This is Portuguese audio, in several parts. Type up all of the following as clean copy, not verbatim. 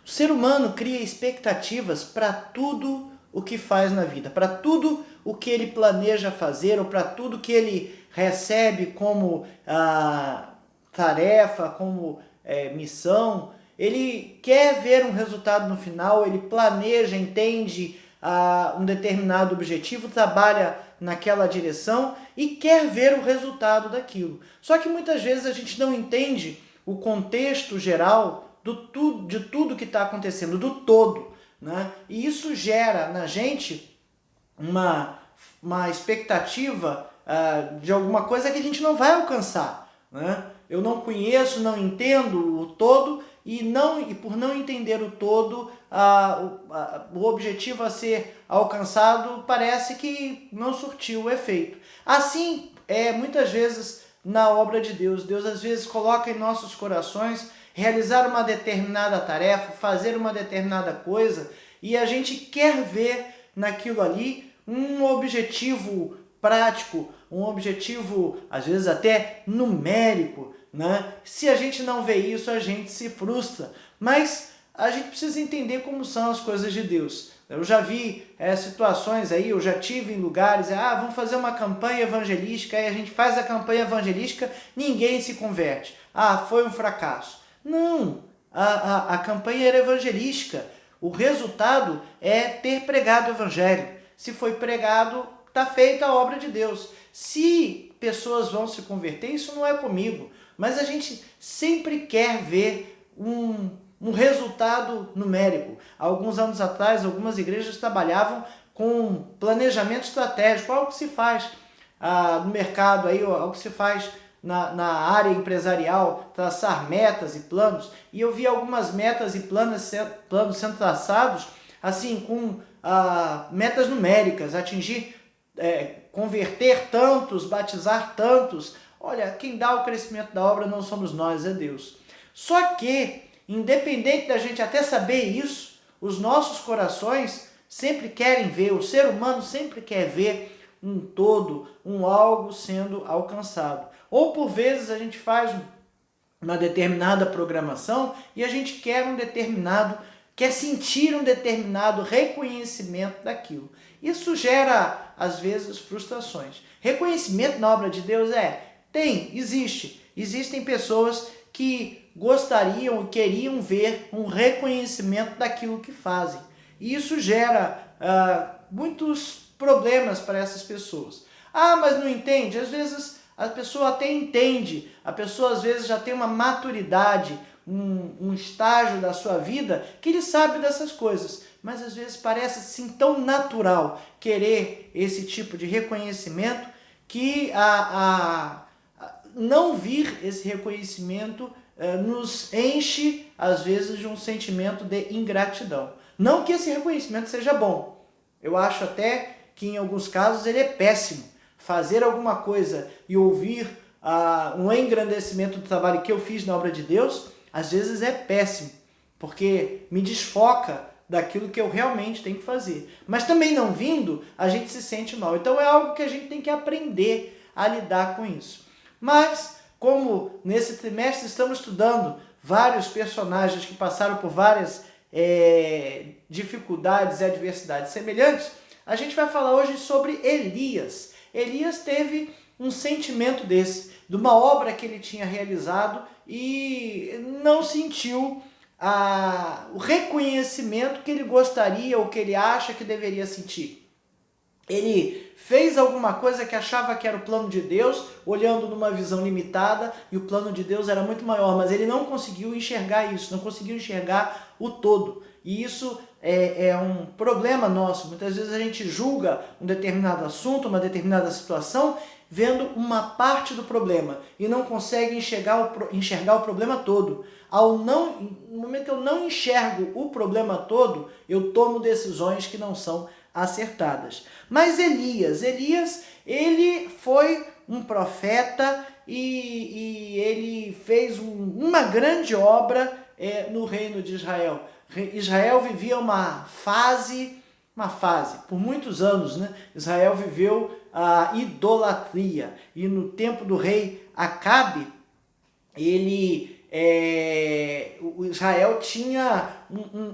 O ser humano cria expectativas para tudo o que faz na vida, para tudo o que ele planeja fazer, ou para tudo que ele recebe como tarefa, como missão. Ele quer ver um resultado no final, ele planeja, entende um determinado objetivo, trabalha naquela direção e quer ver o resultado daquilo. Só que muitas vezes a gente não entende o contexto geral de tudo que está acontecendo, do todo, né? E isso gera na gente uma expectativa de alguma coisa que a gente não vai alcançar, né? Eu não conheço, não entendo o todo e por não entender o todo, o objetivo a ser alcançado parece que não surtiu o efeito. Assim, muitas vezes na obra de Deus, Deus às vezes coloca em nossos corações realizar uma determinada tarefa, fazer uma determinada coisa, e a gente quer ver naquilo ali um objetivo prático, um objetivo às vezes até numérico, né? Se a gente não vê isso, a gente se frustra. Mas a gente precisa entender como são as coisas de Deus. Eu já vi situações aí, eu já tive em lugares, vamos fazer uma campanha evangelística, aí a gente faz a campanha evangelística, ninguém se converte. Foi um fracasso. Não, a campanha era evangelística. O resultado é ter pregado o evangelho. Se foi pregado, está feita a obra de Deus. Se pessoas vão se converter, isso não é comigo. Mas a gente sempre quer ver um resultado numérico. Há alguns anos atrás, algumas igrejas trabalhavam com planejamento estratégico, algo que se faz no mercado, algo que se faz na área empresarial, traçar metas e planos. E eu vi algumas metas e planos sendo traçados assim, com metas numéricas, atingir, converter tantos, batizar tantos. Olha, quem dá o crescimento da obra não somos nós, é Deus. Só que, independente da gente até saber isso, os nossos corações sempre querem ver, o ser humano sempre quer ver um todo, algo sendo alcançado. Ou por vezes a gente faz uma determinada programação e a gente quer sentir um determinado reconhecimento daquilo. Isso gera, às vezes, frustrações. Reconhecimento na obra de Deus existe. Existem pessoas que gostariam e queriam ver um reconhecimento daquilo que fazem. E isso gera muitos problemas para essas pessoas. Mas não entende? Às vezes a pessoa até entende, a pessoa às vezes já tem uma maturidade, um estágio da sua vida que ele sabe dessas coisas, mas às vezes parece assim tão natural querer esse tipo de reconhecimento que não vir esse reconhecimento nos enche às vezes de um sentimento de ingratidão. Não que esse reconhecimento seja bom, eu acho até que em alguns casos ele é péssimo. Fazer alguma coisa e ouvir um engrandecimento do trabalho que eu fiz na obra de Deus, às vezes é péssimo, porque me desfoca daquilo que eu realmente tenho que fazer. Mas também não vindo, a gente se sente mal. Então é algo que a gente tem que aprender a lidar com isso. Mas, como nesse trimestre estamos estudando vários personagens que passaram por várias dificuldades e adversidades semelhantes, a gente vai falar hoje sobre Elias. Elias teve um sentimento desse, de uma obra que ele tinha realizado e não sentiu o reconhecimento que ele gostaria ou que ele acha que deveria sentir. Ele fez alguma coisa que achava que era o plano de Deus, olhando numa visão limitada, e o plano de Deus era muito maior, mas ele não conseguiu enxergar isso, não conseguiu enxergar o todo. E isso é um problema nosso. Muitas vezes a gente julga um determinado assunto, uma determinada situação, vendo uma parte do problema e não consegue enxergar o problema todo. No momento que eu não enxergo o problema todo, eu tomo decisões que não são acertadas. Mas Elias, ele foi um profeta e ele fez uma grande obra no reino de Israel. Israel vivia uma fase, por muitos anos, né? Israel viveu a idolatria, e no tempo do rei Acabe, ele o Israel tinha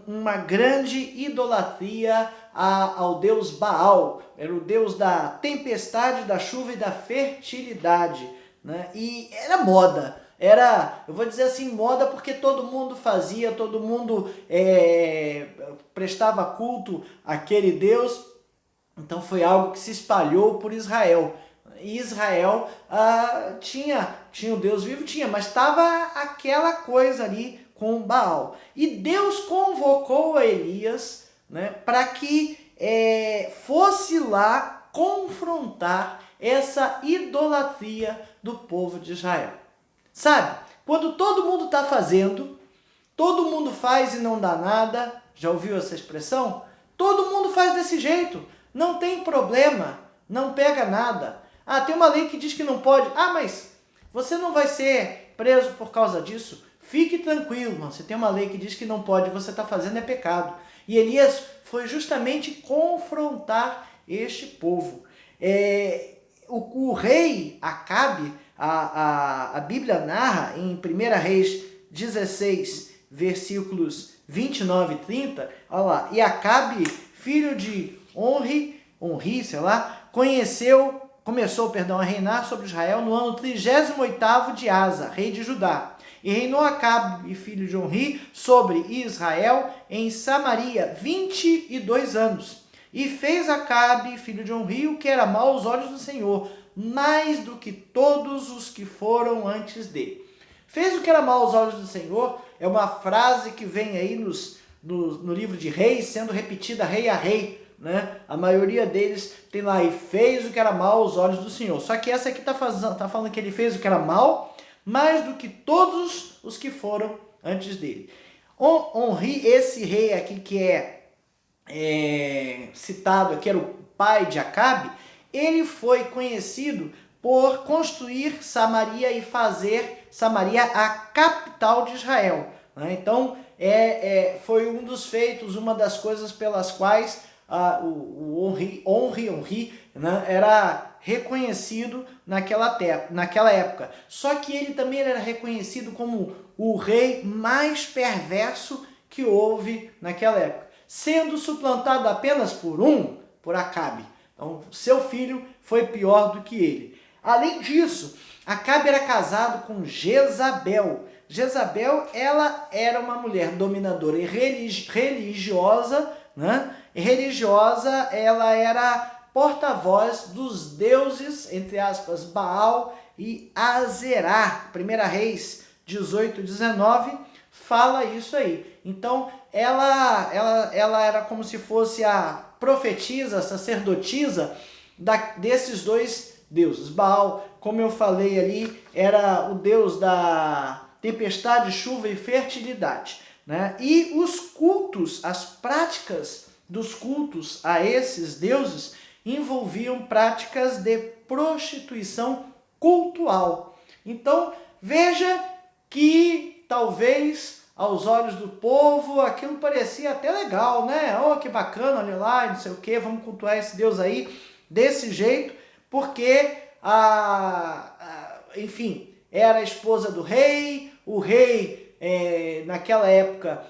uma grande idolatria ao deus Baal. Era o deus da tempestade, da chuva e da fertilidade, né? E era moda. Eu vou dizer assim, moda porque todo mundo fazia, todo mundo prestava culto àquele Deus. Então foi algo que se espalhou por Israel. E Israel tinha o Deus vivo, mas estava aquela coisa ali com Baal. E Deus convocou a Elias, né, para que fosse lá confrontar essa idolatria do povo de Israel. Sabe, quando todo mundo está fazendo, todo mundo faz e não dá nada, já ouviu essa expressão? Todo mundo faz desse jeito, não tem problema, não pega nada. Tem uma lei que diz que não pode. Mas você não vai ser preso por causa disso. Fique tranquilo, mano. Você tem uma lei que diz que não pode, você está fazendo é pecado. E Elias foi justamente confrontar este povo. O rei Acabe, a Bíblia narra em 1 Reis 16, versículos 29 e 30, olha lá, e Acabe, filho de Onri, começou a reinar sobre Israel no ano 38º de Asa, rei de Judá. E reinou Acabe, filho de Onri, sobre Israel em Samaria 22 anos. E fez Acabe, filho de Onri, o que era mau aos olhos do Senhor, mais do que todos os que foram antes dele. Fez o que era mau aos olhos do Senhor é uma frase que vem aí no livro de Reis, sendo repetida rei a rei, né? A maioria deles tem lá, e fez o que era mal aos olhos do Senhor. Só que essa aqui tá falando que ele fez o que era mal, mais do que todos os que foram antes dele. Onri, esse rei aqui que citado aqui, era o pai de Acabe, ele foi conhecido por construir Samaria e fazer Samaria a capital de Israel, né? Então, foi um dos feitos, uma das coisas pelas quais o Onri, né, era reconhecido naquela época. Por que ele também era reconhecido como o rei mais perverso que houve naquela época, sendo suplantado apenas por Acabe. Então, seu filho foi pior do que ele. Além disso, Acabe era casado com Jezabel. Jezabel, ela era uma mulher dominadora e religiosa, né? E religiosa, ela era porta-voz dos deuses, entre aspas, Baal e Azerá. 1 Reis 18, 19 fala isso aí. Então, ela era como se fosse a profetisa, a sacerdotisa desses dois deuses. Baal, como eu falei ali, era o deus da tempestade, chuva e fertilidade, né? E os cultos, as práticas dos cultos a esses deuses envolviam práticas de prostituição cultual. Então, veja que talvez aos olhos do povo aquilo parecia até legal, né? Oh, que bacana, olha lá, não sei o que, vamos cultuar esse Deus aí desse jeito, porque, enfim, era a esposa do rei, o rei naquela época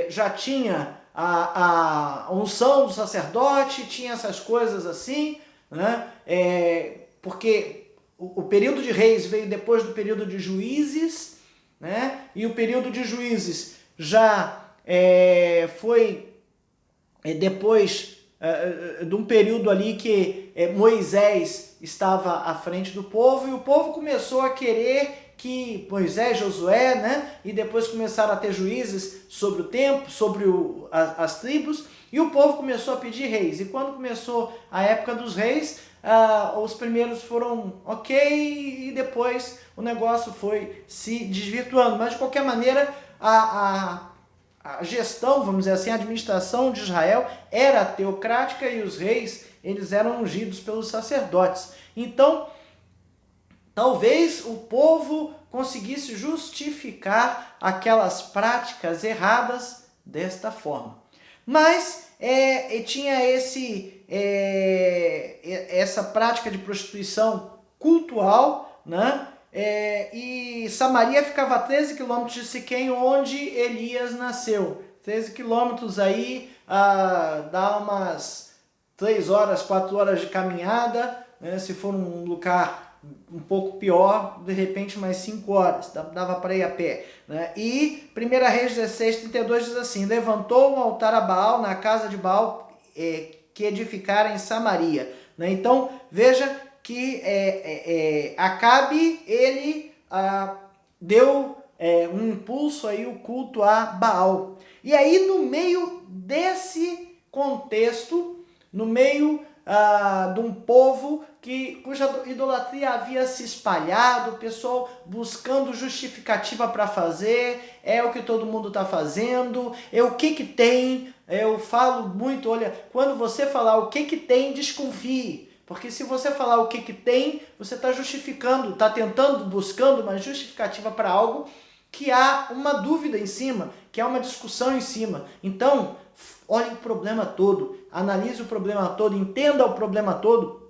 já tinha a unção do sacerdote, tinha essas coisas assim, né? Porque o período de reis veio depois do período de juízes, né? E o período de juízes já foi depois de um período ali que Moisés estava à frente do povo, e o povo começou a querer que Moisés, Josué, né? E depois começaram a ter juízes sobre o tempo, sobre as tribos, e o povo começou a pedir reis. E quando começou a época dos reis, os primeiros foram ok, e depois o negócio foi se desvirtuando. Mas de qualquer maneira, a gestão, vamos dizer assim, a administração de Israel era teocrática, e os reis, eles eram ungidos pelos sacerdotes. Então, talvez o povo conseguisse justificar aquelas práticas erradas desta forma. Mas tinha essa prática de prostituição cultual, né? e Samaria ficava a 13 quilômetros de Siquém, onde Elias nasceu. 13 quilômetros aí, dá umas 3 horas, 4 horas de caminhada, né? Se for um lugar um pouco pior, de repente mais 5 horas, dava para ir a pé, né? E 1 Reis 16:32 diz assim: levantou um altar a Baal na casa de Baal que edificara em Samaria, né? Então veja que Acabe, ele deu um impulso aí o culto a Baal. E aí no meio desse contexto, no meio de um povo cuja idolatria havia se espalhado, o pessoal buscando justificativa para fazer, é o que todo mundo está fazendo, o que tem. Eu falo muito, olha, quando você falar o que tem, desconfie. Porque se você falar o que tem, você está justificando, está tentando, buscando uma justificativa para algo que há uma dúvida em cima, que há uma discussão em cima. Então, olhe o problema todo, analise o problema todo, entenda o problema todo,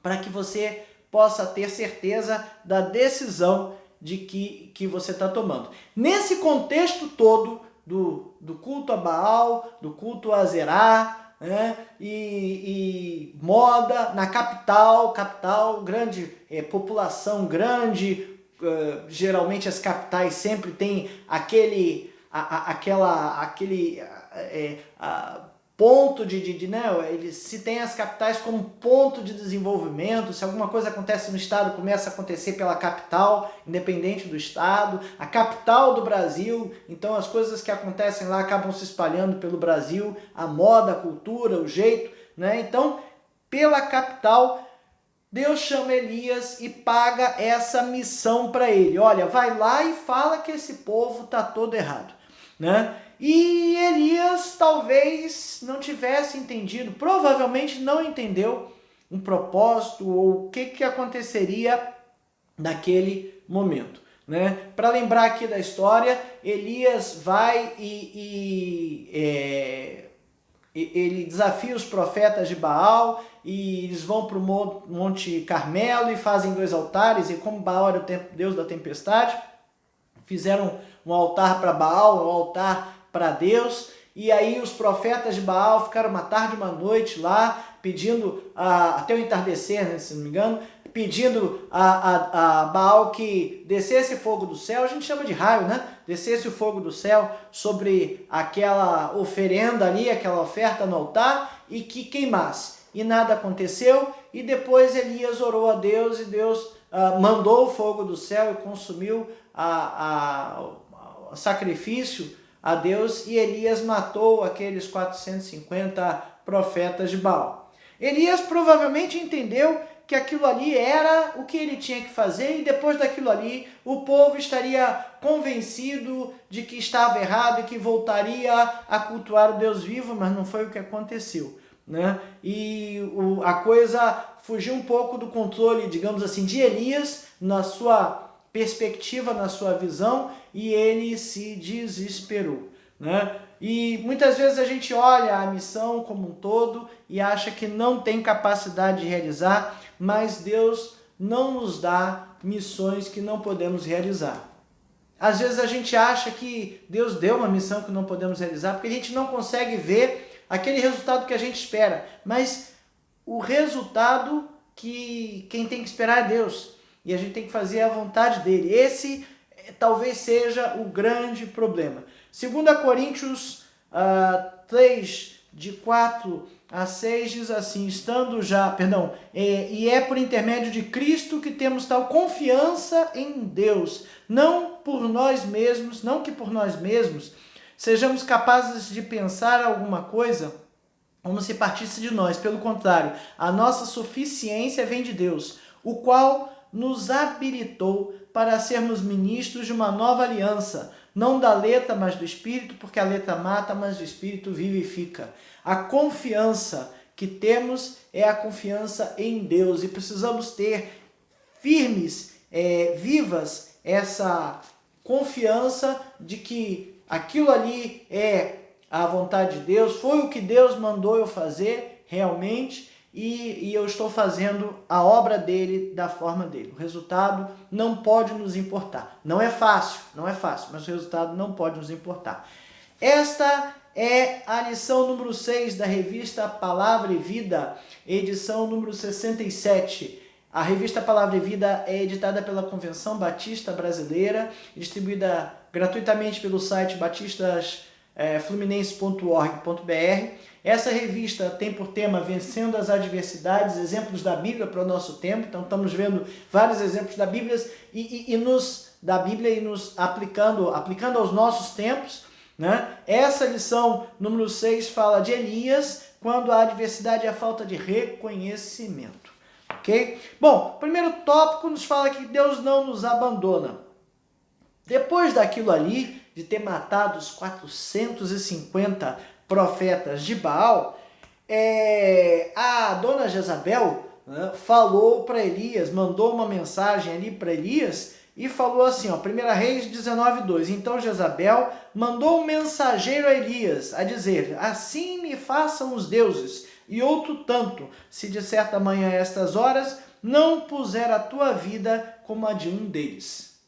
para que você possa ter certeza da decisão de que você está tomando. Nesse contexto todo do culto a Baal, do culto a Zerá, né? E moda na capital, grande, população grande, geralmente as capitais sempre tem aquele ponto né, se tem as capitais como ponto de desenvolvimento, se alguma coisa acontece no estado, começa a acontecer pela capital, independente do estado, a capital do Brasil, então as coisas que acontecem lá acabam se espalhando pelo Brasil, a moda, a cultura, o jeito, né? Então, pela capital, Deus chama Elias e paga essa missão para ele. Olha, vai lá e fala que esse povo está todo errado, né? E Elias talvez não tivesse entendido, provavelmente não entendeu um propósito ou o que aconteceria naquele momento, né? Para lembrar aqui da história, Elias vai ele desafia os profetas de Baal e eles vão para o Monte Carmelo e fazem 2 altares, e como Baal era o deus da tempestade, fizeram um altar para Baal, um altar para Deus, e aí os profetas de Baal ficaram uma tarde e uma noite lá, pedindo, até o entardecer, né, se não me engano, pedindo a Baal que descesse fogo do céu, a gente chama de raio, né? Descesse o fogo do céu sobre aquela oferenda ali, aquela oferta no altar, e que queimasse. E nada aconteceu, e depois Elias orou a Deus, e Deus mandou o fogo do céu e consumiu o sacrifício a Deus, e Elias matou aqueles 450 profetas de Baal. Elias provavelmente entendeu que aquilo ali era o que ele tinha que fazer, e depois daquilo ali o povo estaria convencido de que estava errado e que voltaria a cultuar o Deus vivo, mas não foi o que aconteceu, né? E a coisa fugiu um pouco do controle, digamos assim, de Elias, na sua perspectiva, na sua visão, e ele se desesperou, né? E muitas vezes a gente olha a missão como um todo e acha que não tem capacidade de realizar, mas Deus não nos dá missões que não podemos realizar. Às vezes a gente acha que Deus deu uma missão que não podemos realizar porque a gente não consegue ver aquele resultado que a gente espera, mas o resultado que quem tem que esperar é Deus, e a gente tem que fazer a vontade dele. Esse talvez seja o grande problema. 2 Coríntios 3, de 4 a 6 diz assim: e é por intermédio de Cristo que temos tal confiança em Deus, não que por nós mesmos sejamos capazes de pensar alguma coisa como se partisse de nós. Pelo contrário, a nossa suficiência vem de Deus, o qual nos habilitou para sermos ministros de uma nova aliança, não da letra, mas do Espírito, porque a letra mata, mas o Espírito vivifica. A confiança que temos é a confiança em Deus, e precisamos ter firmes, vivas, essa confiança de que aquilo ali é a vontade de Deus, foi o que Deus mandou eu fazer realmente, e eu estou fazendo a obra dele da forma dele. O resultado não pode nos importar. Não é fácil, mas o resultado não pode nos importar. Esta é a lição número 6 da revista Palavra e Vida, edição número 67. A revista Palavra e Vida é editada pela Convenção Batista Brasileira, distribuída gratuitamente pelo site batistasfluminense.org.br. Essa revista tem por tema Vencendo as Adversidades, exemplos da Bíblia para o nosso tempo. Então estamos vendo vários exemplos da Bíblia e nos aplicando aos nossos tempos, né? Essa lição número 6 fala de Elias, quando a adversidade é a falta de reconhecimento. Ok? Bom, o primeiro tópico nos fala que Deus não nos abandona. Depois daquilo ali, de ter matado os 450 profetas de Baal, a dona Jezabel, né, falou para Elias, mandou uma mensagem ali para Elias e falou assim, 1 Reis 19:2. Então Jezabel mandou um mensageiro a Elias a dizer: assim me façam os deuses, e outro tanto, se de certa manhã a estas horas não puser a tua vida como a de um deles.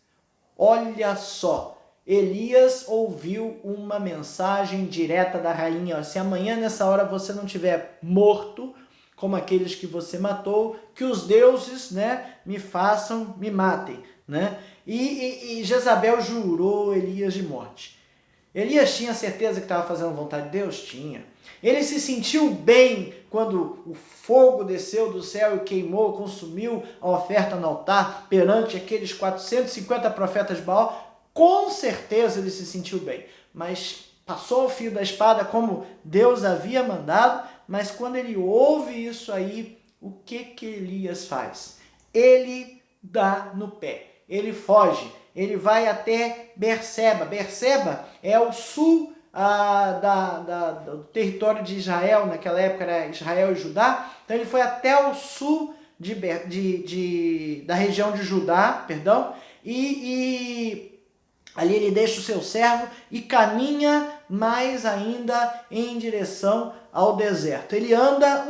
Olha só, Elias ouviu uma mensagem direta da rainha: se amanhã nessa hora você não tiver morto, como aqueles que você matou, que os deuses, né, me matem, né? E Jezabel jurou Elias de morte. Elias tinha certeza que estava fazendo a vontade de Deus? Tinha. Ele se sentiu bem quando o fogo desceu do céu e queimou, consumiu a oferta no altar perante aqueles 450 profetas de Baal? Com certeza ele se sentiu bem, mas passou o fio da espada como Deus havia mandado. Mas quando ele ouve isso aí, o que Elias faz? Ele dá no pé, ele foge, ele vai até Berseba. Berseba é o sul do território de Israel, naquela época era Israel e Judá. Então ele foi até o sul da região de Judá, e ali ele deixa o seu servo e caminha mais ainda em direção ao deserto. Ele anda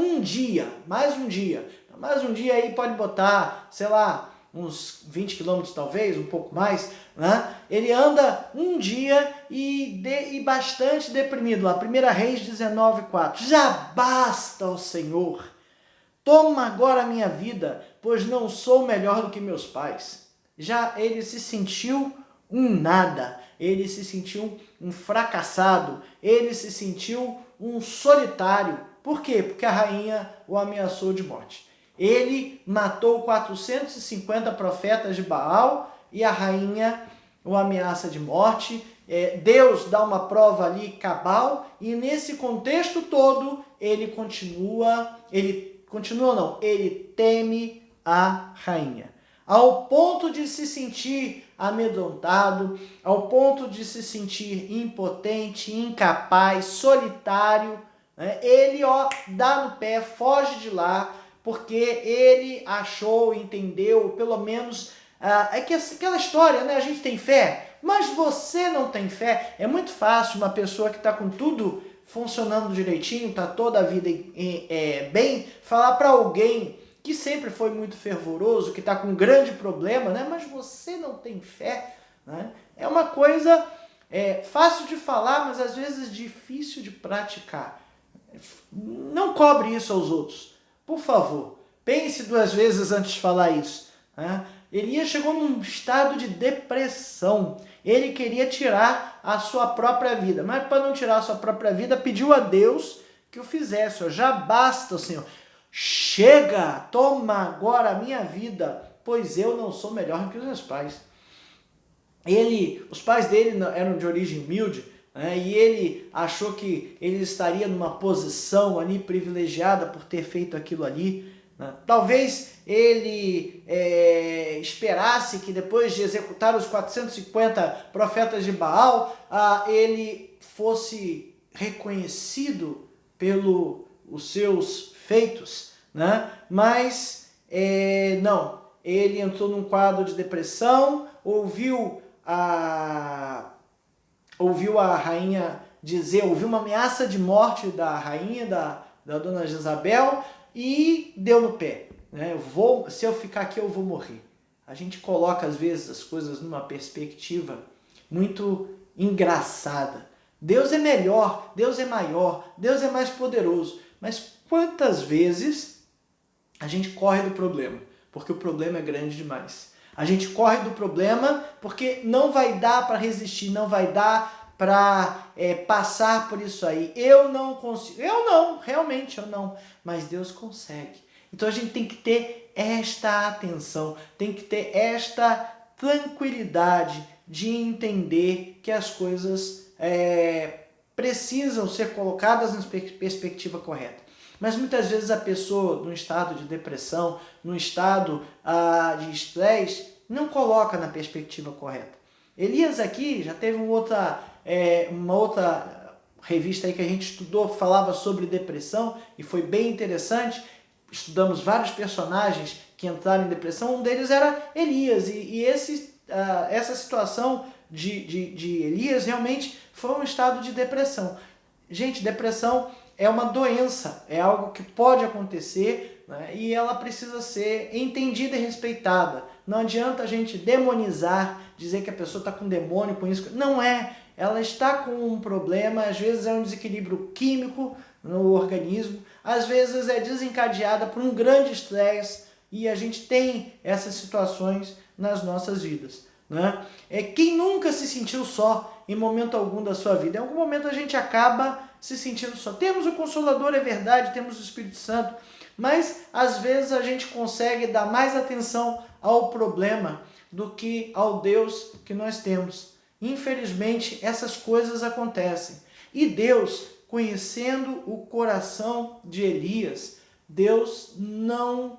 mais um dia aí pode botar, sei lá, uns 20 quilômetros talvez, um pouco mais, né? Ele anda um dia e bastante deprimido. Lá, 1 Reis 19:4. Já basta, ó Senhor, toma agora a minha vida, pois não sou melhor do que meus pais. Já ele se sentiu um nada, ele se sentiu um fracassado, ele se sentiu um solitário. Por quê? Porque a rainha o ameaçou de morte. Ele matou 450 profetas de Baal e a rainha o ameaça de morte. Deus dá uma prova ali cabal, e nesse contexto todo ele teme a rainha, ao ponto de se sentir amedrontado, ao ponto de se sentir impotente, incapaz, solitário, né? Ele dá no pé, foge de lá, porque ele entendeu, pelo menos, que aquela história, né? A gente tem fé, mas você não tem fé. É muito fácil uma pessoa que está com tudo funcionando direitinho, está toda a vida bem, falar para alguém que sempre foi muito fervoroso, que está com um grande problema, né? Mas você não tem fé, né? É uma coisa fácil de falar, mas às vezes difícil de praticar. Não cobre isso aos outros. Por favor, pense 2 vezes antes de falar isso, né? Elias chegou num estado de depressão. Ele queria tirar a sua própria vida, mas para não tirar a sua própria vida, pediu a Deus que o fizesse. Já basta, Senhor. Chega, toma agora a minha vida, pois eu não sou melhor que os meus pais. Os pais dele eram de origem humilde, né? E ele achou que ele estaria numa posição ali privilegiada por ter feito aquilo ali, né? Talvez ele esperasse que depois de executar os 450 profetas de Baal, ele fosse reconhecido pelos seus feitos, né? Mas não, ele entrou num quadro de depressão, ouviu a rainha dizer, ouviu uma ameaça de morte da rainha, da dona Jezabel, e deu no pé. Né? Se eu ficar aqui eu vou morrer. A gente coloca às vezes as coisas numa perspectiva muito engraçada. Deus é melhor, Deus é maior, Deus é mais poderoso. Mas quantas vezes a gente corre do problema? Porque o problema é grande demais. A gente corre do problema porque não vai dar para resistir, não vai dar para passar por isso aí. Eu não consigo. Realmente eu não. Mas Deus consegue. Então a gente tem que ter esta atenção, tem que ter esta tranquilidade de entender que as coisas precisam ser colocadas na perspectiva correta. Mas muitas vezes a pessoa, num estado de depressão, num estado de estresse, não coloca na perspectiva correta. Elias aqui já teve uma outra revista aí que a gente estudou, que falava sobre depressão, e foi bem interessante. Estudamos vários personagens que entraram em depressão, um deles era Elias, essa situação de Elias realmente foi um estado de depressão. Gente, depressão é uma doença, é algo que pode acontecer, né? E ela precisa ser entendida e respeitada. Não adianta a gente demonizar, dizer que a pessoa está com demônio, com isso. Não é. Ela está com um problema, às vezes é um desequilíbrio químico no organismo, às vezes é desencadeada por um grande estresse, e a gente tem essas situações nas nossas vidas. Né? Quem nunca se sentiu só em momento algum da sua vida? Em algum momento a gente acaba se sentindo só. Temos o Consolador, é verdade, temos o Espírito Santo, mas às vezes a gente consegue dar mais atenção ao problema do que ao Deus que nós temos. Infelizmente, essas coisas acontecem. E Deus, conhecendo o coração de Elias, Deus não,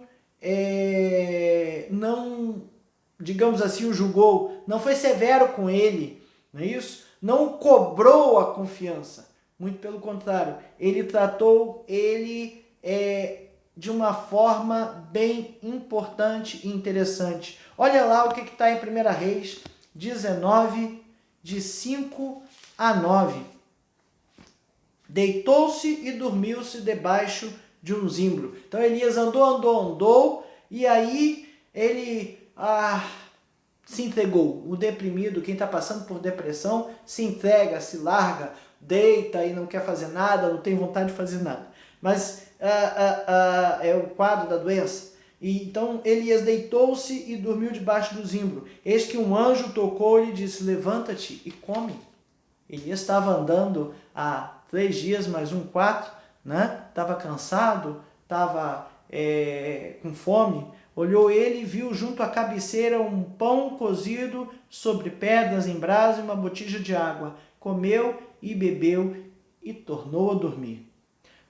digamos assim, o julgou, não foi severo com ele, não é isso? Não cobrou a confiança, muito pelo contrário, ele tratou ele de uma forma bem importante e interessante. Olha lá o que está em 1 Reis 19, de 5 a 9. Deitou-se e dormiu-se debaixo de um zimbro. Então Elias andou, e aí ele se entregou. O deprimido, quem está passando por depressão, se entrega, se larga, deita e não quer fazer nada, não tem vontade de fazer nada. Mas é o quadro da doença. E então Elias deitou-se e dormiu debaixo do zimbro. Eis que um anjo tocou-lhe e disse: levanta-te e come. Elias estava andando há 3 dias, mais 4, né? Estava cansado, estava com fome. Olhou ele e viu junto à cabeceira um pão cozido sobre pedras em brasa e uma botija de água. Comeu e bebeu e tornou a dormir.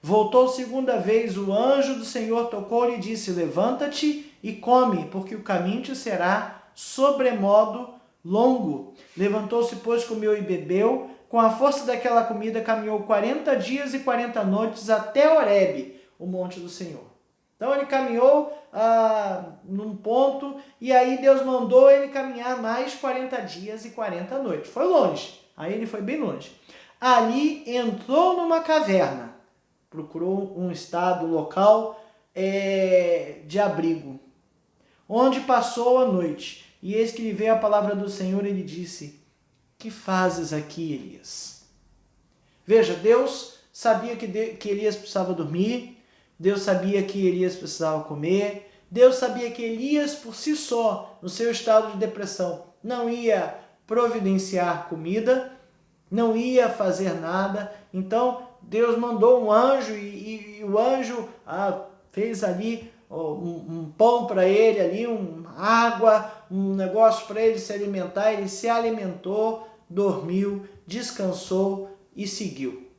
Voltou 2ª vez, o anjo do Senhor tocou-lhe e disse: levanta-te e come, porque o caminho te será sobremodo longo. Levantou-se, pois, comeu e bebeu. Com a força daquela comida, caminhou 40 dias e 40 noites até Horebe, o monte do Senhor. Então ele caminhou num ponto, e aí Deus mandou ele caminhar mais 40 dias e 40 noites. Foi longe, aí ele foi bem longe. Ali entrou numa caverna, procurou um estado local de abrigo, onde passou a noite. E eis que lhe veio a palavra do Senhor e lhe disse: que fazes aqui, Elias? Veja, Deus sabia que Elias precisava dormir, Deus sabia que Elias precisava comer, Deus sabia que Elias, por si só, no seu estado de depressão, não ia providenciar comida, não ia fazer nada. Então Deus mandou um anjo e o anjo fez ali um pão para ele, ali uma água, um negócio para ele se alimentar. Ele se alimentou, dormiu, descansou e seguiu.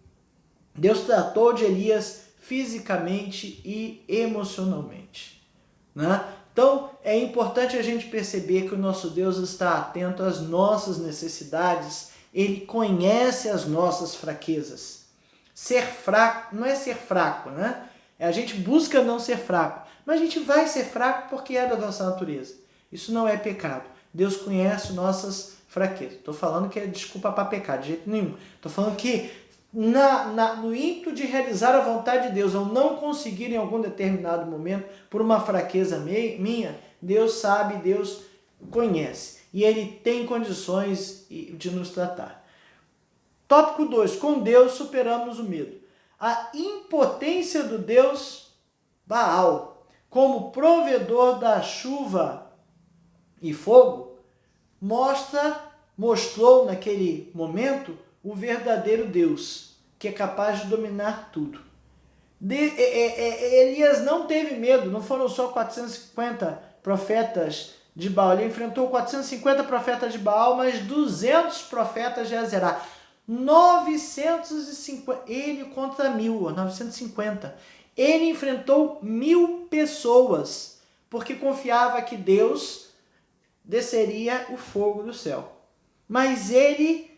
Deus tratou de Elias fisicamente e emocionalmente, né? Então é importante a gente perceber que o nosso Deus está atento às nossas necessidades. Ele conhece as nossas fraquezas. Ser fraco não é ser fraco, né? A gente busca não ser fraco, mas a gente vai ser fraco porque é da nossa natureza. Isso não é pecado. Deus conhece nossas fraquezas. Estou falando que é desculpa para pecar, de jeito nenhum. Estou falando que no ímpeto de realizar a vontade de Deus, eu não conseguir em algum determinado momento, por uma fraqueza minha, Deus sabe, Deus conhece. E Ele tem condições de nos tratar. Tópico 2. Com Deus superamos o medo. A impotência do Deus Baal, como provedor da chuva e fogo, mostrou naquele momento o verdadeiro Deus, que é capaz de dominar tudo. Elias não teve medo, não foram só 450 profetas de Baal, ele enfrentou 450 profetas de Baal, mas 200 profetas de Azerá. 950, ele contra 950. Ele enfrentou 1000 pessoas, porque confiava que Deus desceria o fogo do céu. Mas ele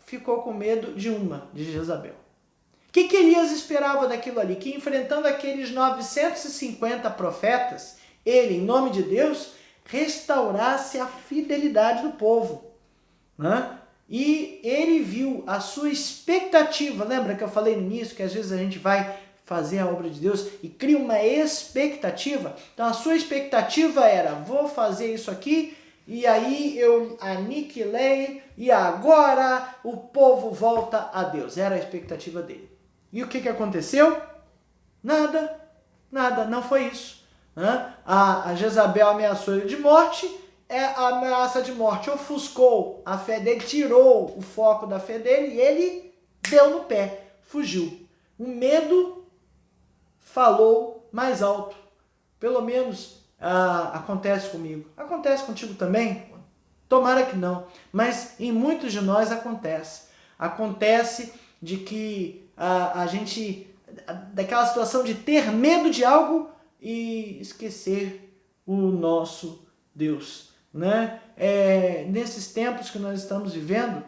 ficou com medo de Jezabel. O que Elias esperava daquilo ali? Que enfrentando aqueles 950 profetas, ele, em nome de Deus, restaurasse a fidelidade do povo. Né? E ele viu a sua expectativa. Lembra que eu falei no início que às vezes a gente vai fazer a obra de Deus e cria uma expectativa? Então a sua expectativa era, vou fazer isso aqui, e aí eu aniquilei, e agora o povo volta a Deus. Era a expectativa dele. E o que aconteceu? Nada, não foi isso. A Jezabel ameaçou ele de morte, a ameaça de morte ofuscou a fé dele, tirou o foco da fé dele, e ele deu no pé, fugiu. O medo falou mais alto. Pelo menos acontece comigo. Acontece contigo também? Tomara que não. Mas em muitos de nós acontece. Acontece de que a gente, daquela situação de ter medo de algo e esquecer o nosso Deus. Né? Nesses tempos que nós estamos vivendo,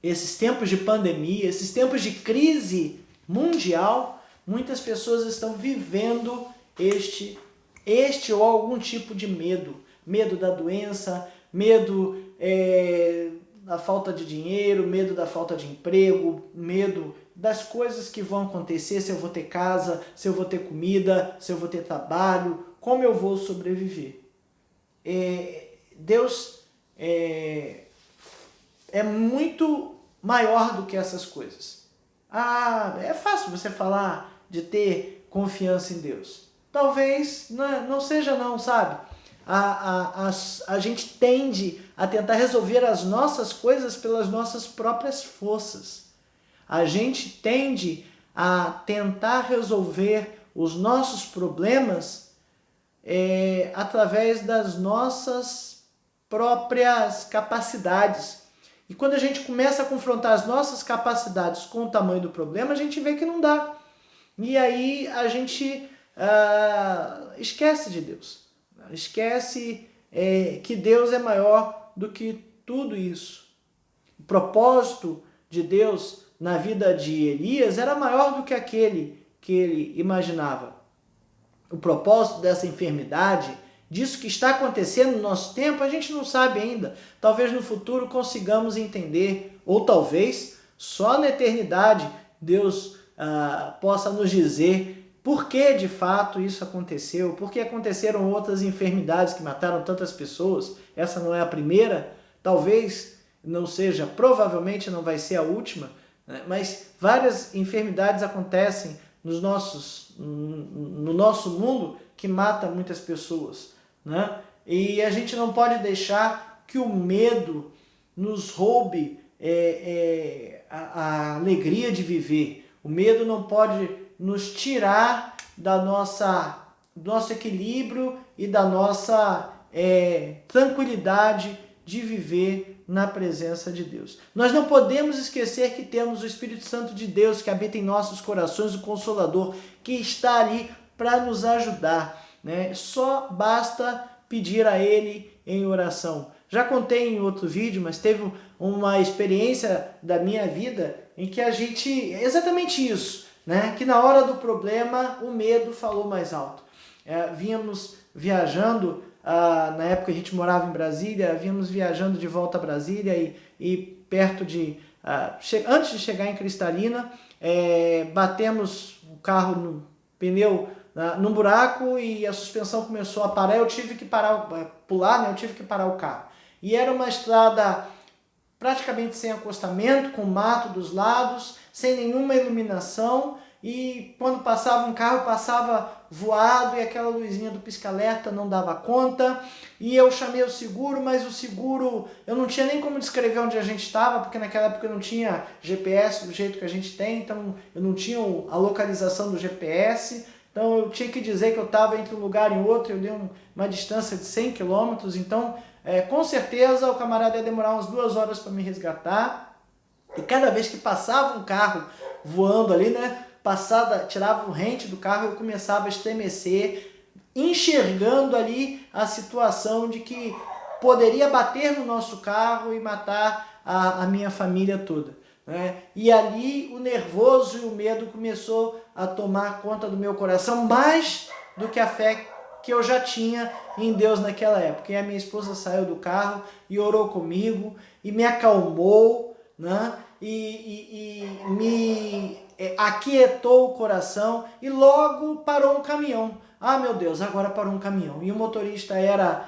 esses tempos de pandemia, esses tempos de crise mundial, muitas pessoas estão vivendo este ou algum tipo de medo. Medo da doença, medo da falta de dinheiro, medo da falta de emprego, medo das coisas que vão acontecer, se eu vou ter casa, se eu vou ter comida, se eu vou ter trabalho, como eu vou sobreviver. Deus é muito maior do que essas coisas. É fácil você falar de ter confiança em Deus. Talvez não seja não, sabe? A gente tende a tentar resolver as nossas coisas pelas nossas próprias forças. A gente tende a tentar resolver os nossos problemas através das nossas próprias capacidades. E quando a gente começa a confrontar as nossas capacidades com o tamanho do problema, a gente vê que não dá. E aí a gente esquece de Deus. Esquece que Deus é maior do que tudo isso. O propósito de Deus na vida de Elias era maior do que aquele que ele imaginava. O propósito dessa enfermidade, disso que está acontecendo no nosso tempo, a gente não sabe ainda. Talvez no futuro consigamos entender, ou talvez só na eternidade Deus possa nos dizer por que de fato isso aconteceu, por que aconteceram outras enfermidades que mataram tantas pessoas. Essa não é a primeira, talvez não seja, provavelmente não vai ser a última, né? Mas várias enfermidades acontecem no nosso mundo que mata muitas pessoas, né? E a gente não pode deixar que o medo nos roube a alegria de viver. O medo não pode nos tirar do nosso equilíbrio e da nossa tranquilidade de viver na presença de Deus. Nós não podemos esquecer que temos o Espírito Santo de Deus que habita em nossos corações, o Consolador, que está ali para nos ajudar, né? Só basta pedir a Ele em oração. Já contei em outro vídeo, mas teve uma experiência da minha vida em que exatamente isso, né? Que na hora do problema o medo falou mais alto. Vínhamos viajando, na época a gente morava em Brasília, vínhamos viajando de volta a Brasília e perto de antes de chegar em Cristalina, batemos o carro no pneu num buraco e a suspensão começou a parar. Eu tive que pular, né? Eu tive que parar o carro. E era uma estrada praticamente sem acostamento, com mato dos lados, sem nenhuma iluminação, e quando passava um carro, passava voado e aquela luzinha do pisca-alerta não dava conta, e eu chamei o seguro, mas o seguro, eu não tinha nem como descrever onde a gente estava, porque naquela época eu não tinha GPS do jeito que a gente tem, então eu não tinha a localização do GPS, então eu tinha que dizer que eu estava entre um lugar e outro, eu dei uma distância de 100 quilômetros, então com certeza o camarada ia demorar umas 2 horas para me resgatar. E cada vez que passava um carro voando ali, né, tirava o rente do carro, eu começava a estremecer, enxergando ali a situação de que poderia bater no nosso carro e matar a minha família toda, né? E ali o nervoso e o medo começou a tomar conta do meu coração, mais do que a fé que eu já tinha em Deus naquela época. E a minha esposa saiu do carro e orou comigo e me acalmou, né? E me aquietou o coração, e logo parou um caminhão. Ah, meu Deus, agora parou um caminhão. E o motorista era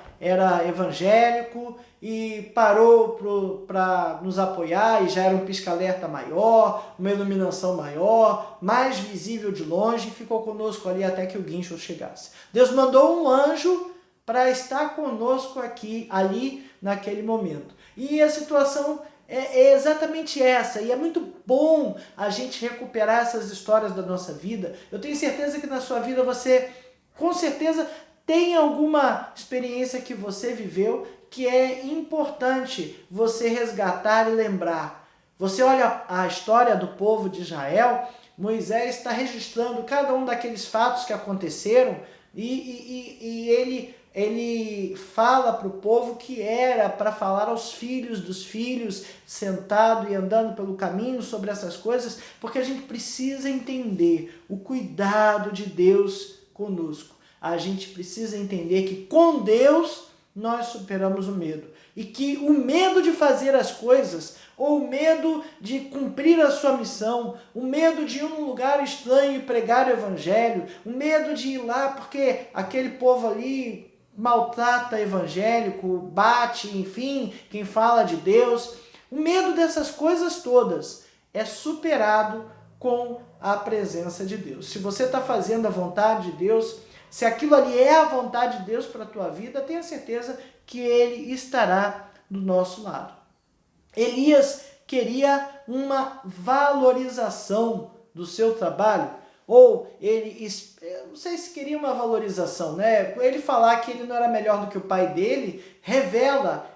evangélico e parou para nos apoiar, e já era um pisca-alerta maior, uma iluminação maior, mais visível de longe, e ficou conosco ali até que o guincho chegasse. Deus mandou um anjo para estar conosco ali naquele momento. E a situação é exatamente essa, e é muito bom a gente recuperar essas histórias da nossa vida. Eu tenho certeza que na sua vida você, com certeza, tem alguma experiência que você viveu que é importante você resgatar e lembrar. Você olha a história do povo de Israel, Moisés está registrando cada um daqueles fatos que aconteceram, e ele fala para o povo que era para falar aos filhos dos filhos, sentado e andando pelo caminho sobre essas coisas, porque a gente precisa entender o cuidado de Deus conosco. A gente precisa entender que com Deus nós superamos o medo. E que o medo de fazer as coisas, ou o medo de cumprir a sua missão, o medo de ir num lugar estranho e pregar o evangelho, o medo de ir lá porque aquele povo ali maltrata evangélico, bate, enfim, quem fala de Deus. O medo dessas coisas todas é superado com a presença de Deus. Se você está fazendo a vontade de Deus, se aquilo ali é a vontade de Deus para a tua vida, tenha certeza que Ele estará do nosso lado. Elias queria uma valorização do seu trabalho, ou ele, não sei se queria uma valorização, né? Ele falar que ele não era melhor do que o pai dele, revela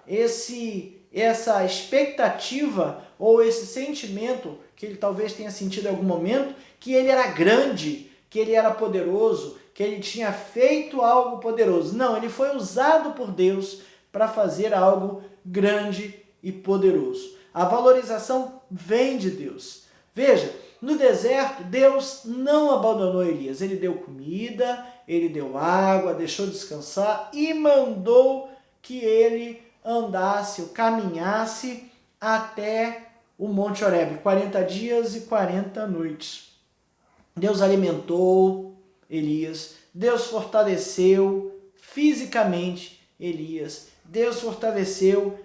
essa expectativa ou esse sentimento que ele talvez tenha sentido em algum momento, que ele era grande, que ele era poderoso, que ele tinha feito algo poderoso. Não, ele foi usado por Deus para fazer algo grande e poderoso. A valorização vem de Deus. Veja, no deserto, Deus não abandonou Elias. Ele deu comida, ele deu água, deixou descansar e mandou que ele andasse ou caminhasse até o Monte Horebe, 40 dias e 40 noites. Deus alimentou Elias, Deus fortaleceu fisicamente Elias, Deus fortaleceu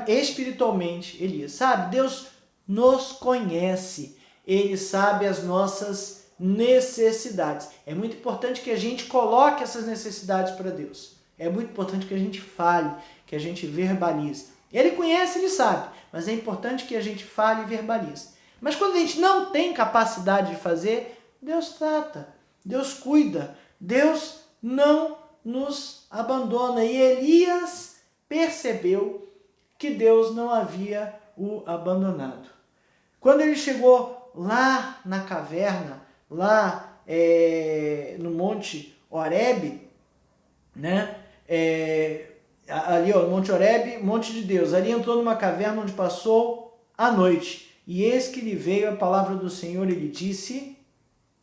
espiritualmente Elias, sabe? Deus nos conhece, Ele sabe as nossas necessidades. É muito importante que a gente coloque essas necessidades para Deus. É muito importante que a gente fale, que a gente verbalize. Ele conhece, Ele sabe, mas é importante que a gente fale e verbalize. Mas quando a gente não tem capacidade de fazer, Deus trata, Deus cuida, Deus não nos abandona. E Elias percebeu que Deus não havia o abandonado. Quando ele chegou lá na caverna, lá no Monte Horebe, né? Ali, ó, Monte Horebe, Monte de Deus. Ali entrou numa caverna onde passou a noite. E eis que lhe veio a palavra do Senhor e lhe disse: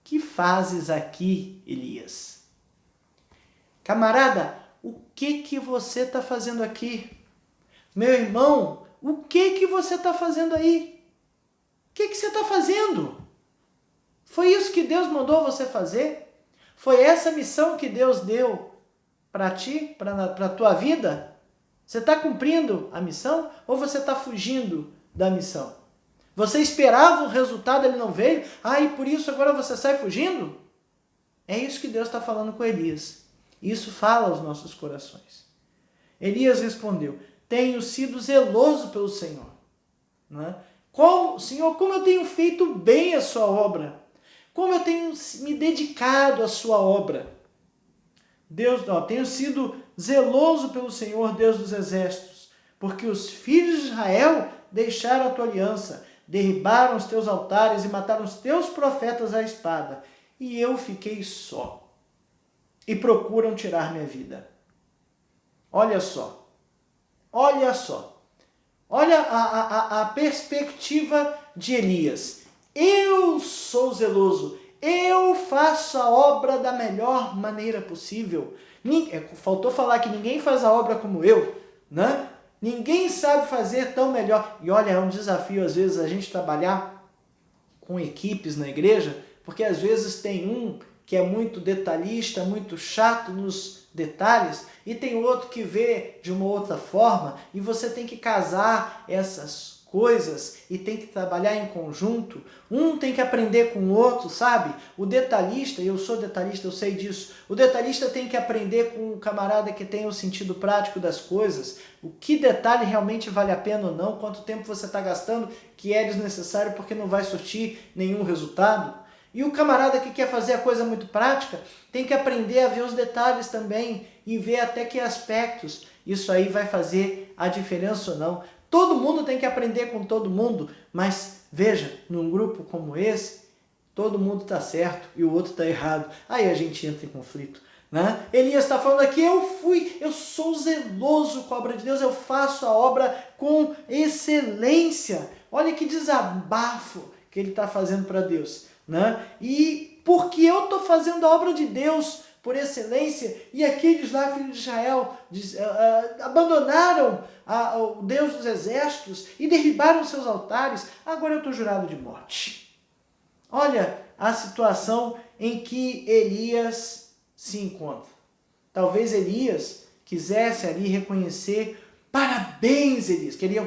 que fazes aqui, Elias? Camarada, o que você está fazendo aqui? Meu irmão, o que você está fazendo aí? que você está fazendo? Foi isso que Deus mandou você fazer? Foi essa missão que Deus deu para ti, para a tua vida? Você está cumprindo a missão ou você está fugindo da missão? Você esperava o resultado, ele não veio? E por isso agora você sai fugindo? É isso que Deus está falando com Elias. Isso fala aos nossos corações. Elias respondeu: tenho sido zeloso pelo Senhor. Né? Senhor, como eu tenho feito bem a sua obra. Como eu tenho me dedicado à sua obra. Tenho sido zeloso pelo Senhor, Deus dos exércitos, porque os filhos de Israel deixaram a tua aliança, derribaram os teus altares e mataram os teus profetas à espada, e eu fiquei só, e procuram tirar minha vida. Olha só, olha a perspectiva de Elias. Eu sou zeloso, eu faço a obra da melhor maneira possível. Faltou falar que ninguém faz a obra como eu, né? Ninguém sabe fazer tão melhor. E olha, é um desafio às vezes a gente trabalhar com equipes na igreja, porque às vezes tem um que é muito detalhista, muito chato nos detalhes, e tem outro que vê de uma outra forma, e você tem que casar essas coisas e tem que trabalhar em conjunto. Um tem que aprender com o outro, sabe? O detalhista, eu sou detalhista, eu sei disso, o detalhista tem que aprender com o camarada que tem o sentido prático das coisas, o que detalhe realmente vale a pena ou não, quanto tempo você está gastando que é desnecessário porque não vai surtir nenhum resultado. E o camarada que quer fazer a coisa muito prática tem que aprender a ver os detalhes também e ver até que aspectos isso aí vai fazer a diferença ou não. Todo mundo tem que aprender com todo mundo, mas veja, num grupo como esse, todo mundo está certo e o outro está errado. Aí a gente entra em conflito. Né? Elias está falando aqui, eu sou zeloso com a obra de Deus, eu faço a obra com excelência. Olha que desabafo que ele está fazendo para Deus. Né? E porque eu estou fazendo a obra de Deus por excelência, e aqueles lá, filhos de Israel, abandonaram o Deus dos exércitos e derribaram seus altares, agora eu estou jurado de morte. Olha a situação em que Elias se encontra. Talvez Elias quisesse ali reconhecer, parabéns Elias, queria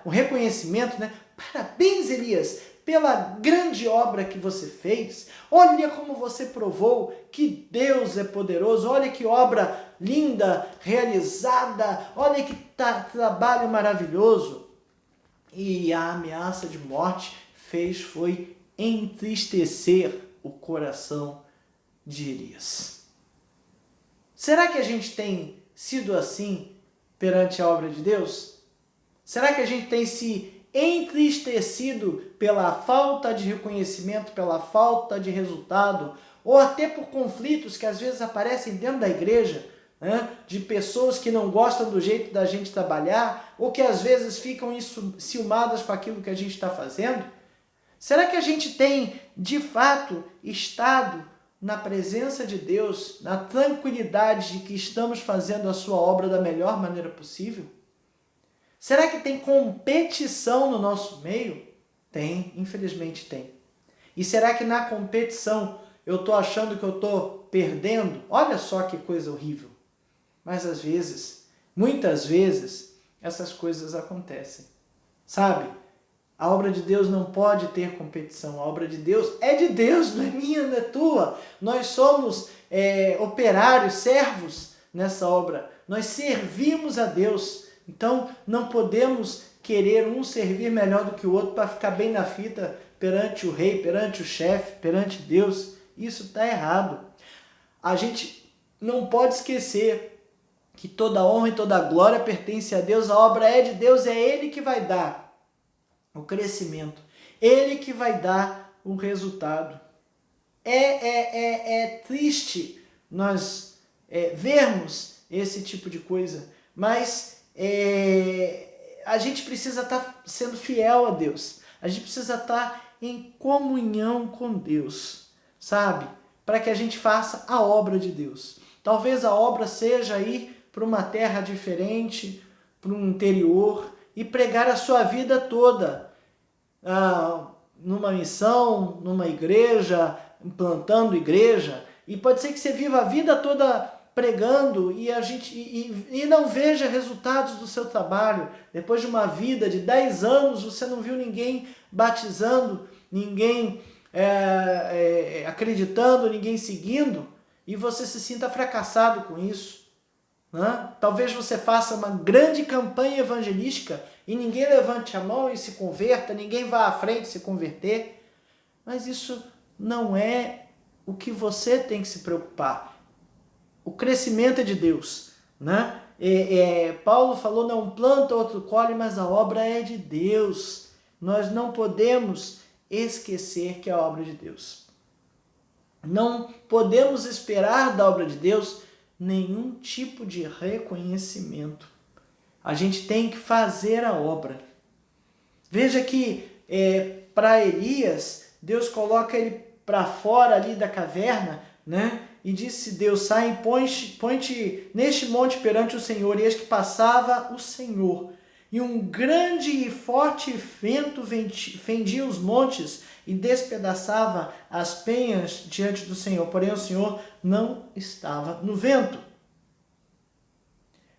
um reconhecimento, né? Parabéns Elias, pela grande obra que você fez. Olha como você provou que Deus é poderoso. Olha que obra linda, realizada. Olha que trabalho maravilhoso. E a ameaça de morte foi entristecer o coração de Elias. Será que a gente tem sido assim perante a obra de Deus? Será que a gente tem se entristecido pela falta de reconhecimento, pela falta de resultado, ou até por conflitos que às vezes aparecem dentro da igreja, né? De pessoas que não gostam do jeito da gente trabalhar, ou que às vezes ficam enciumadas com aquilo que a gente está fazendo? Será que a gente tem, de fato, estado na presença de Deus, na tranquilidade de que estamos fazendo a sua obra da melhor maneira possível? Será que tem competição no nosso meio? Tem, infelizmente tem. E será que na competição eu estou achando que eu estou perdendo? Olha só que coisa horrível. Mas às vezes, muitas vezes, essas coisas acontecem. Sabe? A obra de Deus não pode ter competição. A obra de Deus, não é minha, não é tua. Nós somos operários, servos nessa obra. Nós servimos a Deus. Então, não podemos querer um servir melhor do que o outro para ficar bem na fita perante o rei, perante o chefe, perante Deus. Isso está errado. A gente não pode esquecer que toda honra e toda glória pertence a Deus. A obra é de Deus, é Ele que vai dar o crescimento. Ele que vai dar o resultado. É triste nós vermos esse tipo de coisa, mas a gente precisa estar sendo fiel a Deus. A gente precisa estar em comunhão com Deus, sabe? Para que a gente faça a obra de Deus. Talvez a obra seja ir para uma terra diferente, para um interior, e pregar a sua vida toda. numa missão, numa igreja, implantando igreja, e pode ser que você viva a vida toda pregando e não veja resultados do seu trabalho. Depois de uma vida de 10 anos, você não viu ninguém batizando, ninguém acreditando, ninguém seguindo, e você se sinta fracassado com isso. Né? Talvez você faça uma grande campanha evangelística e ninguém levante a mão e se converta, ninguém vá à frente se converter, mas isso não é o que você tem que se preocupar. O crescimento é de Deus, né? Paulo falou, não planta, outro colhe, mas a obra é de Deus. Nós não podemos esquecer que é a obra de Deus. Não podemos esperar da obra de Deus nenhum tipo de reconhecimento. A gente tem que fazer a obra. Veja que para Elias, Deus coloca ele para fora ali da caverna, né? E disse Deus, sai e põe-te neste monte perante o Senhor. E eis que passava o Senhor. E um grande e forte vento fendia os montes e despedaçava as penhas diante do Senhor. Porém o Senhor não estava no vento.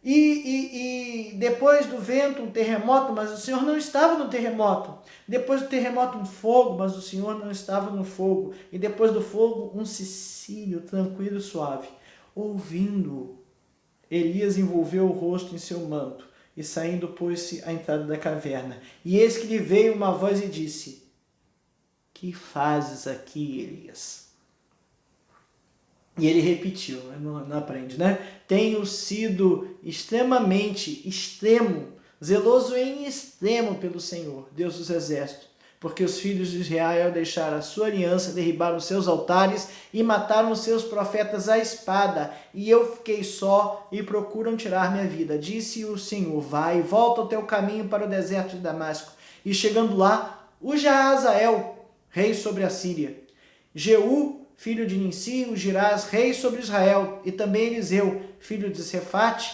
E depois do vento, um terremoto, mas o Senhor não estava no terremoto. Depois do terremoto, um fogo, mas o Senhor não estava no fogo. E depois do fogo, um cicílio tranquilo e suave. Ouvindo, Elias envolveu o rosto em seu manto e saindo pôs-se à entrada da caverna. E eis que lhe veio uma voz e disse, que fazes aqui, Elias? E ele repetiu, não aprende, né? Tenho sido zeloso em extremo pelo Senhor, Deus dos exércitos, porque os filhos de Israel deixaram a sua aliança, derribaram seus altares e mataram seus profetas à espada, e eu fiquei só e procuram tirar minha vida. Disse o Senhor, vai, volta ao teu caminho para o deserto de Damasco. E chegando lá, o Jahazael, rei sobre a Síria, Jeú, filho de Ninsi, o Girás, rei sobre Israel, e também Eliseu, filho de Sefate,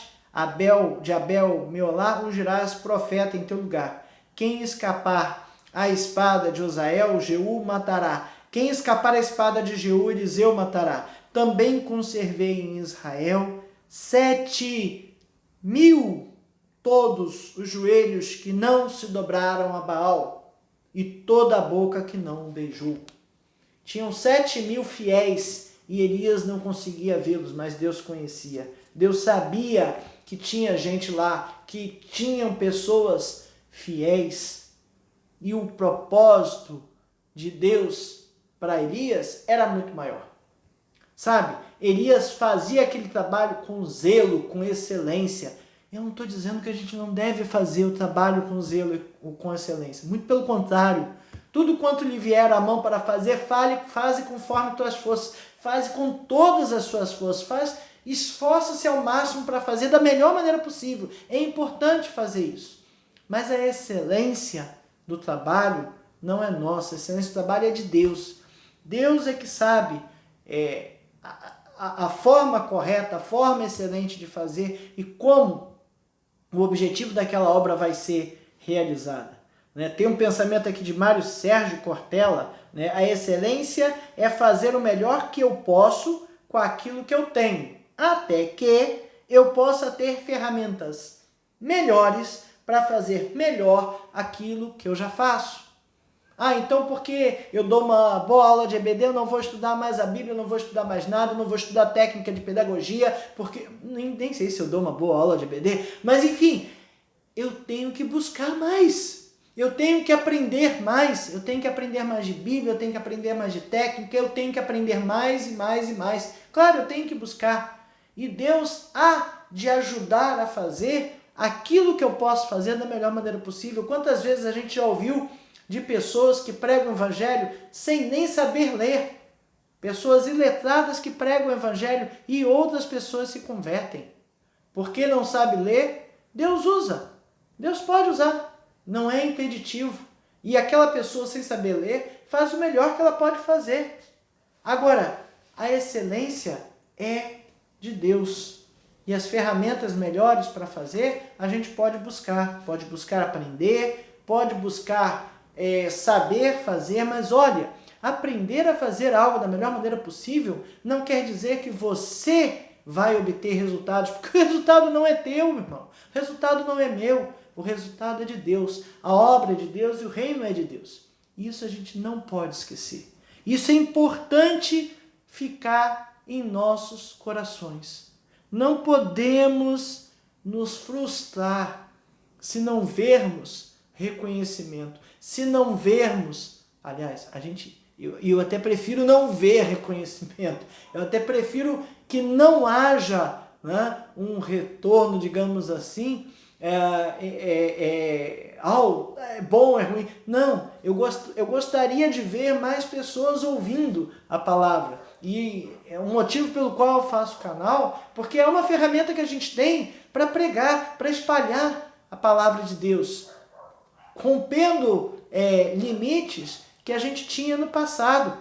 de Abel, Meolá, o Girás, profeta em teu lugar. Quem escapar à espada de Osael, Jeú matará. Quem escapar à espada de Jeú, Eliseu matará. Também conservei em Israel 7.000 todos os joelhos que não se dobraram a Baal, e toda a boca que não o beijou. Tinham 7.000 fiéis e Elias não conseguia vê-los, mas Deus conhecia. Deus sabia que tinha gente lá, que tinham pessoas fiéis. E o propósito de Deus para Elias era muito maior. Sabe, Elias fazia aquele trabalho com zelo, com excelência. Eu não estou dizendo que a gente não deve fazer o trabalho com zelo ou com excelência. Muito pelo contrário. Tudo quanto lhe vier à mão para fazer, faze conforme tuas forças. Faze com todas as suas forças. Esforça-se ao máximo para fazer da melhor maneira possível. É importante fazer isso. Mas a excelência do trabalho não é nossa. A excelência do trabalho é de Deus. Deus é que sabe a forma correta, a forma excelente de fazer e como o objetivo daquela obra vai ser realizada. Tem um pensamento aqui de Mário Sérgio Cortella, a excelência é fazer o melhor que eu posso com aquilo que eu tenho, até que eu possa ter ferramentas melhores para fazer melhor aquilo que eu já faço. Então porque eu dou uma boa aula de EBD, eu não vou estudar mais a Bíblia, eu não vou estudar mais nada, eu não vou estudar técnica de pedagogia, porque nem sei se eu dou uma boa aula de EBD, mas enfim, eu tenho que buscar mais. Eu tenho que aprender mais, eu tenho que aprender mais de Bíblia, eu tenho que aprender mais de técnica, eu tenho que aprender mais e mais e mais. Claro, eu tenho que buscar. E Deus há de ajudar a fazer aquilo que eu posso fazer da melhor maneira possível. Quantas vezes a gente já ouviu de pessoas que pregam o evangelho sem nem saber ler? Pessoas iletradas que pregam o evangelho e outras pessoas se convertem. Porque não sabe ler, Deus usa. Deus pode usar. Não é impeditivo. E aquela pessoa sem saber ler faz o melhor que ela pode fazer. Agora, a excelência é de Deus. E as ferramentas melhores para fazer, a gente pode buscar. Pode buscar aprender, pode buscar saber fazer, mas olha, aprender a fazer algo da melhor maneira possível não quer dizer que você vai obter resultados, porque o resultado não é teu, irmão. O resultado não é meu. O resultado é de Deus. A obra é de Deus e o reino é de Deus. Isso a gente não pode esquecer. Isso é importante ficar em nossos corações. Não podemos nos frustrar se não vermos reconhecimento, se não vermos, aliás, eu até prefiro não ver reconhecimento, eu até prefiro que não haja, né, um retorno, digamos assim, bom, é ruim. Não, eu gostaria de ver mais pessoas ouvindo a palavra. E é um motivo pelo qual eu faço o canal, porque é uma ferramenta que a gente tem para pregar, para espalhar a palavra de Deus, rompendo limites que a gente tinha no passado.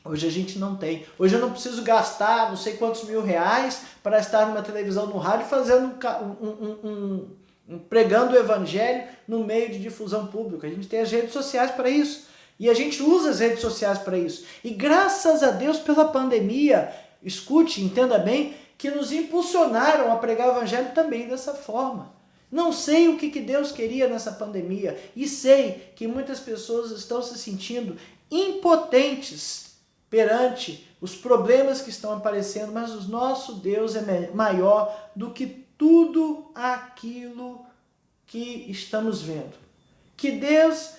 Hoje a gente não tem. Hoje eu não preciso gastar não sei quantos mil reais para estar numa televisão, no rádio, fazendo pregando o evangelho no meio de difusão pública. A gente tem as redes sociais para isso. E a gente usa as redes sociais para isso. E graças a Deus pela pandemia, escute, entenda bem, que nos impulsionaram a pregar o evangelho também dessa forma. Não sei o que Deus queria nessa pandemia. E sei que muitas pessoas estão se sentindo impotentes perante os problemas que estão aparecendo, mas o nosso Deus é maior do que tudo aquilo que estamos vendo. Que Deus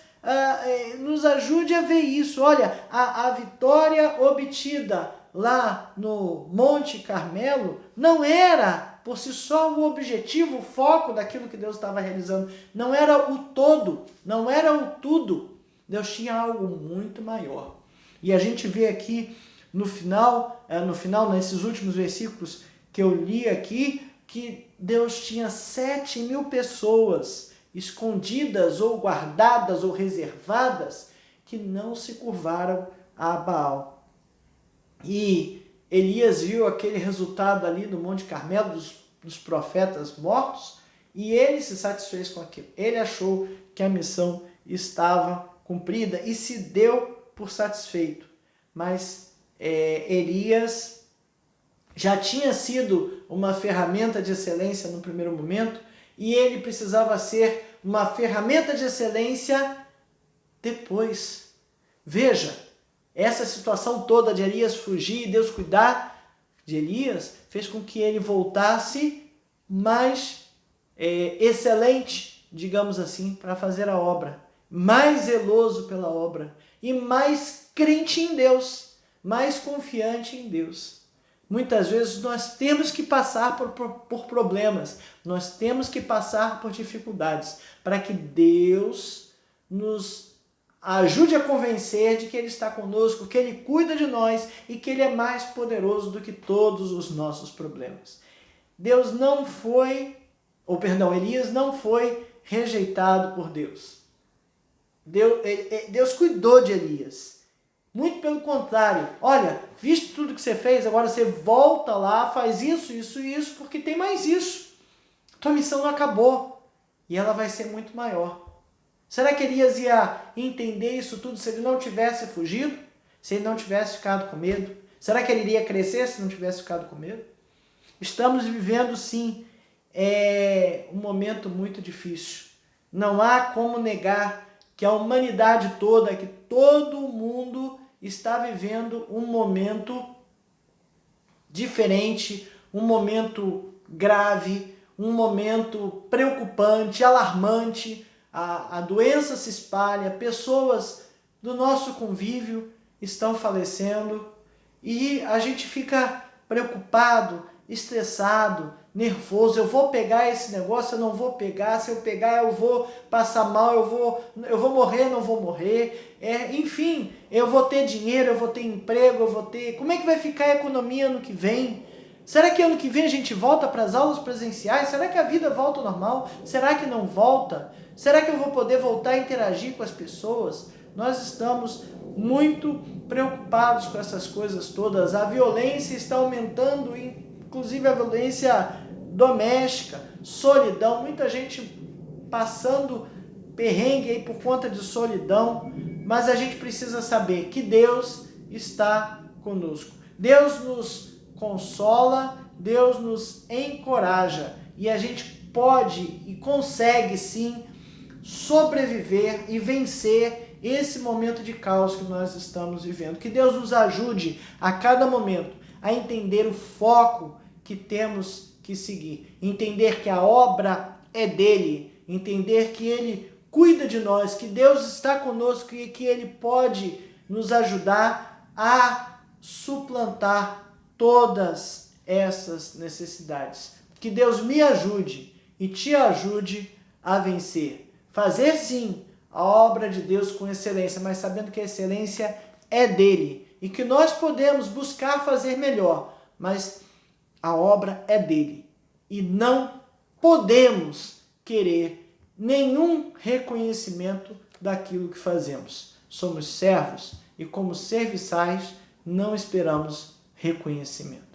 nos ajude a ver isso. Olha, a vitória obtida lá no Monte Carmelo não era por si só o objetivo, o foco daquilo que Deus estava realizando. Não era o todo, não era o tudo. Deus tinha algo muito maior. E a gente vê aqui no final, nesses últimos versículos que eu li aqui, que Deus tinha 7.000 pessoas escondidas ou guardadas ou reservadas que não se curvaram a Baal. E Elias viu aquele resultado ali no Monte Carmelo dos profetas mortos e ele se satisfez com aquilo. Ele achou que a missão estava cumprida e se deu por satisfeito. Mas Elias já tinha sido uma ferramenta de excelência no primeiro momento e ele precisava ser uma ferramenta de excelência depois. Veja, essa situação toda de Elias fugir e Deus cuidar de Elias fez com que ele voltasse mais excelente, digamos assim, para fazer a obra, mais zeloso pela obra e mais crente em Deus, mais confiante em Deus. Muitas vezes nós temos que passar por problemas, nós temos que passar por dificuldades para que Deus nos ajude a convencer de que Ele está conosco, que Ele cuida de nós e que Ele é mais poderoso do que todos os nossos problemas. Elias não foi rejeitado por Deus. Deus cuidou de Elias. Muito pelo contrário. Olha, visto tudo que você fez, agora você volta lá, faz isso, isso e isso, porque tem mais isso. Tua missão não acabou. E ela vai ser muito maior. Será que Elias ia entender isso tudo se ele não tivesse fugido? Se ele não tivesse ficado com medo? Será que ele iria crescer se não tivesse ficado com medo? Estamos vivendo, sim, um momento muito difícil. Não há como negar que a humanidade toda, que todo mundo está vivendo um momento diferente, um momento grave, um momento preocupante, alarmante. A doença se espalha, pessoas do nosso convívio estão falecendo e a gente fica preocupado, estressado, nervoso. Eu vou pegar esse negócio, eu não vou pegar, se eu pegar eu vou passar mal, eu vou morrer, não vou morrer, enfim, eu vou ter dinheiro, eu vou ter emprego, como é que vai ficar a economia ano que vem? Será que ano que vem a gente volta para as aulas presenciais? Será que a vida volta ao normal? Será que não volta? Será que eu vou poder voltar a interagir com as pessoas? Nós estamos muito preocupados com essas coisas todas. A violência está aumentando, inclusive a violência doméstica, solidão, muita gente passando perrengue aí por conta de solidão, mas a gente precisa saber que Deus está conosco. Deus nos consola, Deus nos encoraja e a gente pode e consegue sim sobreviver e vencer esse momento de caos que nós estamos vivendo. Que Deus nos ajude a cada momento a entender o foco que temos que seguir, entender que a obra é dele, entender que ele cuida de nós, que Deus está conosco e que ele pode nos ajudar a suplantar todas essas necessidades. Que Deus me ajude e te ajude a vencer. Fazer sim a obra de Deus com excelência, mas sabendo que a excelência é dele e que nós podemos buscar fazer melhor, mas a obra é dele e não podemos querer nenhum reconhecimento daquilo que fazemos. Somos servos e como serviçais não esperamos reconhecimento.